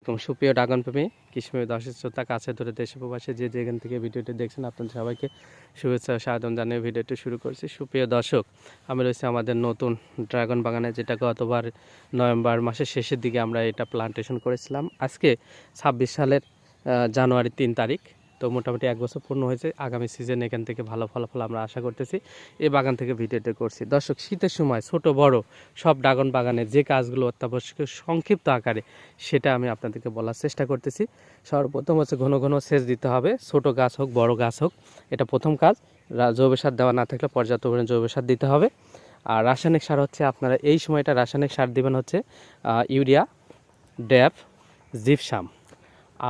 সুপ্রিয় ড্রাগন প্রেমী কৃষিপ্রেমী দর্শক শ্রোতা কাছে ধরে দেশে প্রবাসে যে যেখান থেকে ভিডিওটি দেখছেন আপনাদের সবাইকে শুভেচ্ছা ও স্বাগতম জানিয়ে ভিডিওটি শুরু করছি। সুপ্রিয় দর্শক, আমি রয়েছে আমাদের নতুন ড্রাগন বাগানে, যেটা গতবার নভেম্বর মাসের শেষের দিকে আমরা এটা প্লান্টেশন করেছিলাম। আজকে 26 সালের জানুয়ারি 3 তারিখ। তো মোটামুটি 1 বছর পূর্ণ হয়েছে। আগামী সিজনে এখান থেকে ভালো ফলাফল আমরা আশা করতেছি। এই বাগান থেকে ভিডিওটি করছি। দর্শক, শীতের সময় ছোট বড় সব ড্রাগন বাগানের যে কাজগুলো অত্যাবশ্যকীয় সংক্ষিপ্ত আকারে সেটা আমি আপনাদেরকে বলার চেষ্টা করতেছি। সর্বপ্রথম হচ্ছে ঘন ঘন সেচ দিতে হবে, ছোট গাছ হোক বড় গাছ হোক, এটা প্রথম কাজ। জৈব সার দেওয়া না থাকলে পর্যাপ্ত পরিমাণে জৈব সার দিতে হবে। আর রাসায়নিক সার হচ্ছে আপনারা এই সময়টা রাসায়নিক সার দিবেন হচ্ছে ইউরিয়া, ড্যাপ, জিপসাম।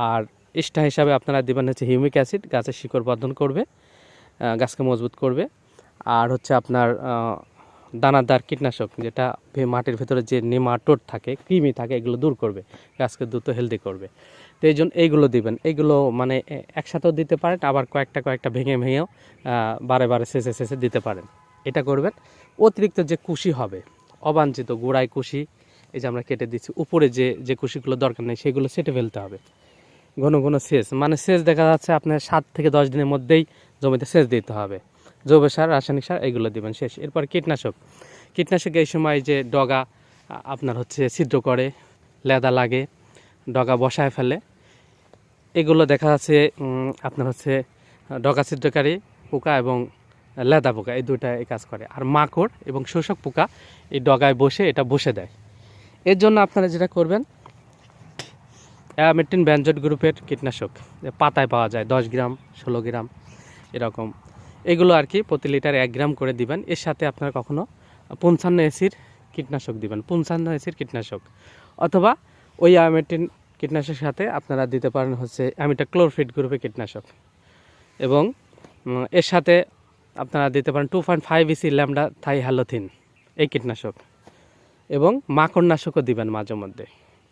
আর স্টা হিসাবে আপনারা দিবেন হচ্ছে হিউমিক অ্যাসিড, গাছের শিকড় বর্ধন করবে, গাছকে মজবুত করবে। আর হচ্ছে আপনার দানাদার কীটনাশক, যেটা মাটির ভেতরে যে নেমাটোড থাকে, কৃমি থাকে, এগুলো দূর করবে, গাছকে দ্রুত হেলদি করবে। তো এই জন্য এইগুলো দিবেন। এইগুলো মানে একসাথেও দিতে পারেন, আবার কয়েকটা ভেঙেও বারে বারে শেষে দিতে পারেন। এটা করবেন। অতিরিক্ত যে কুশি হবে, অবাঞ্ছিত গোড়ায় কুশি, এই যে আমরা কেটে দিচ্ছি, উপরে যে কুশিগুলো দরকার নেই সেগুলো সেটে ফেলতে হবে। ঘন ঘন সেচ, মানে সেচ দেখা যাচ্ছে আপনার 7 থেকে 10 দিনের মধ্যেই জমিতে সেচ দিতে হবে। জৈব সার, রাসায়নিক সার এগুলো দিবেন। শেষ। এরপর কীটনাশক এই সময় যে ডগা আপনার হচ্ছে ছিদ্র করে, লেদা লাগে, ডগা বসায় ফেলে, এগুলো দেখা যাচ্ছে আপনার হচ্ছে ডগা ছিদ্রকারী পোকা এবং লেদা পোকা, এই দুইটা এই কাজ করে। আর মাকড় এবং শোষক পোকা এই ডগায় এটা বসে দেয়। এর জন্য আপনারা যেটা করবেন, অ্যামেটিন ব্যানজয়েড গ্রুপের কীটনাশক পাতায় পাওয়া যায়, 10 গ্রাম 16 গ্রাম এরকম, এগুলো আর কি প্রতি লিটার 1 গ্রাম করে দিবেন। এর সাথে আপনারা কখনো 55 এসির কীটনাশক দিবেন, 55 এসির কীটনাশক, অথবা ওই অ্যামেটিন কীটনাশকের সাথে আপনারা দিতে পারেন হচ্ছে অ্যামিটাক্লোরফিড গ্রুপের কীটনাশক, এবং এর সাথে আপনারা দিতে পারেন 2.5 ইসি ল্যামডা থাইহ্যালোথিন এই কীটনাশক, এবং মাকড়নাশকও দিবেন মাঝে মধ্যে।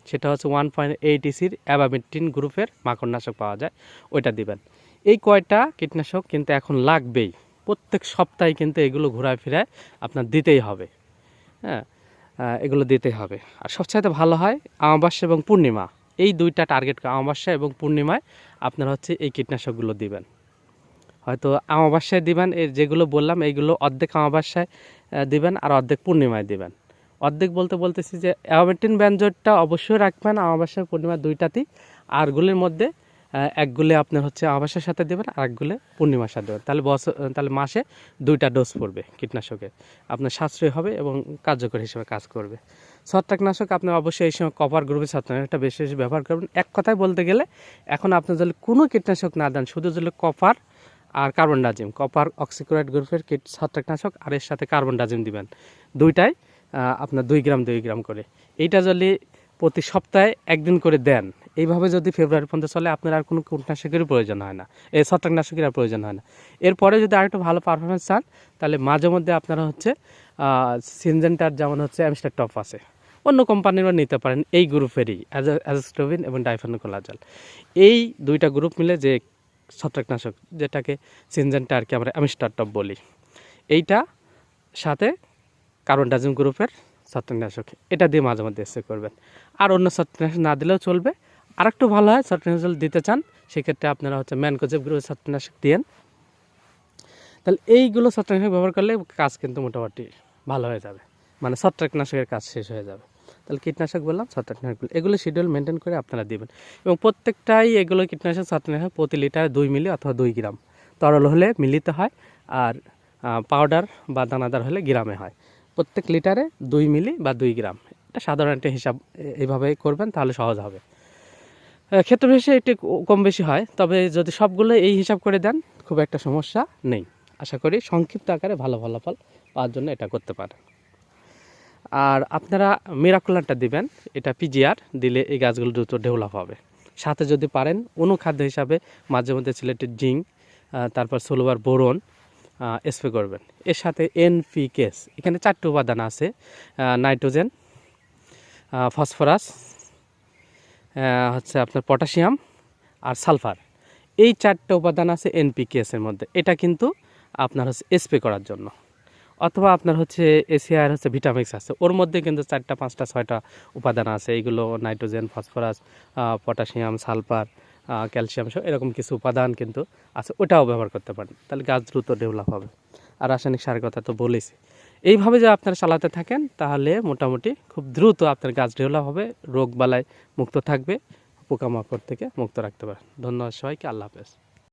সেটা হচ্ছে 1.8 ইসির অ্যাবামেটিন গ্রুপের মাকড়নাশক পাওয়া যায়, ওইটা দিবেন। এই কয়টা কীটনাশক কিন্তু এখন লাগবেই, প্রত্যেক সপ্তাহে কিন্তু এগুলো ঘোরায় ফিরায় আপনার দিতেই হবে। হ্যাঁ, এগুলো দিতেই হবে। আর সবচাইতে ভালো হয় অমাবস্যা এবং পূর্ণিমা, এই দুইটা টার্গেট, অমাবস্যা এবং পূর্ণিমায় আপনারা হচ্ছে এই কীটনাশকগুলো দিবেন। হয়তো অমাবস্যায় দিবেন, এর যেগুলো বললাম এইগুলো অর্ধেক অমাবস্যায় দিবেন আর অর্ধেক পূর্ণিমায় দিবেন। অর্ধেক বলতেছি যে অ্যামেটিন ব্যানজয়েডটা অবশ্যই রাখবেন অমাবস্যা পূর্ণিমা দুইটাতেই, আরগুলির মধ্যে একগুলো আপনার হচ্ছে অমাবস্যার সাথে দেবেন আর একগুলো পূর্ণিমার সাথে দেবেন। তাহলে মাসে 2টা ডোজ পড়বে কীটনাশকের, আপনার সাশ্রয় হবে এবং কার্যকর হিসেবে কাজ করবে। ছত্রাকনাশক আপনি অবশ্যই এই সময় কপার গ্রুপের ছত্রাকনাশকটা বেশি বেশি ব্যবহার করবেন। এক কথায় বলতে গেলে এখন আপনি যদি কোনো কীটনাশক না দেন, শুধু যদি কপার আর কার্বনডাজিম, কপার অক্সিক্লোরাইড গ্রুপের ছত্রাকনাশক আর এর সাথে কার্বনডাজিম দিবেন, দুইটাই আপনার 2 গ্রাম করে। এইটা যদি প্রতি সপ্তাহে 1 দিন করে দেন, এইভাবে যদি ফেব্রুয়ারি পর্যন্ত চলে, আপনার আর কোনো কীটনাশকেরই প্রয়োজন হয় না, এই ছত্রাকনাশকের আর প্রয়োজন হয় না। এরপরে যদি আরেকটু ভালো পারফরমেন্স চান, তাহলে মাঝে মধ্যে আপনারা হচ্ছে সিনজেন্টার, যেমন হচ্ছে অ্যামস্টার টপ আছে, অন্য কোম্পানিরও নিতে পারেন, এই গ্রুপেরই অ্যাজোস্টোবিন এবং ডাইফেনোকোলাজল, এই 2টা গ্রুপ মিলে যে ছত্রাকনাশক, যেটাকে সিনজেন্টা আর কি আমরা অ্যামস্টার টপ বলি, এইটা সাথে কার্বনডাজিম গ্রুপের ছত্রাকনাশক, এটা দিয়ে মাঝে মধ্যে স্প্রে করবেন। আর অন্য ছত্রাকনাশক না দিলেও চলবে। আর একটু ভালো হয় ছত্রাকনাশক দিতে চান, সেক্ষেত্রে আপনারা হচ্ছে ম্যানকোজেব গ্রুপের ছত্রাকনাশক দিয়েন। তাহলে এইগুলো ছত্রাকনাশক ব্যবহার করলে কাজ কিন্তু মোটামুটি ভালো হয়ে যাবে, মানে ছত্রাকনাশকের কাজ শেষ হয়ে যাবে। তাহলে কীটনাশক বললাম, ছত্রাকনাশকগুলো এগুলো শিডিউল মেনটেন করে আপনারা দিবেন, এবং প্রত্যেকটাই এগুলো কীটনাশক ছত্রাকনাশক প্রতি লিটারে 2 মিলি অথবা 2 গ্রাম, তরল হলে মিলিতে হয়, আর পাউডার বা দানাদার হলে গ্রামে হয়। প্রত্যেক লিটারে 2 মিলি বা 2 গ্রাম, এটা সাধারণ একটা হিসাব, এইভাবে করবেন তাহলে সহজ হবে। ক্ষেত্র বিশেষে একটু কম বেশি হয়, তবে যদি সবগুলো এই হিসাব করে দেন খুব একটা সমস্যা নেই। আশা করি সংক্ষিপ্ত আকারে ভালো ফলাফল পাওয়ার জন্য এটা করতে পারেন। আর আপনারা মিরাকুলারটা দিবেন, এটা পিজিআর দিলে এই গাছগুলো দ্রুত ডেভেলপ হবে। সাথে যদি পারেন অনুখাদ্য হিসাবে মাঝে মধ্যে সিলেটেড জিঙ্ক, তারপর সোলোবার বোরন স্প্রে করবেন। এর সাথে এনপিকেস, এখানে 4টি উপাদান আছে, নাইট্রোজেন, ফসফরাস, হচ্ছে আপনার পটাশিয়াম আর সালফার, এই 4টে উপাদান আছে এনপিকেএসের মধ্যে। এটা কিন্তু আপনার হচ্ছে স্প্রে করার জন্য, অথবা আপনার হচ্ছে এসিআর হচ্ছে ভিটামিক্স আছে, ওর মধ্যে কিন্তু 4টা 5টা 6টা উপাদান আছে, এইগুলো nitrogen, phosphorus, potassium, sulphur, calcium সহ এরকম কিছু উপাদান কিন্তু আছে, ওটাও ব্যবহার করতে পারেন, তাহলে গাছ দ্রুত ডেভেলপ হবে। আর রাসায়নিক সারের কথা তো বলেছি। এইভাবে যে আপনারা চালাতে থাকেন তাহলে মোটামুটি খুব দ্রুত আপনার গাছ ডেভেলপ হবে, রোগ বালাই মুক্ত থাকবে, পোকামাকড় থেকে মুক্ত রাখতে পারেন। ধন্যবাদ সবাইকে, আল্লাহ হাফেজ।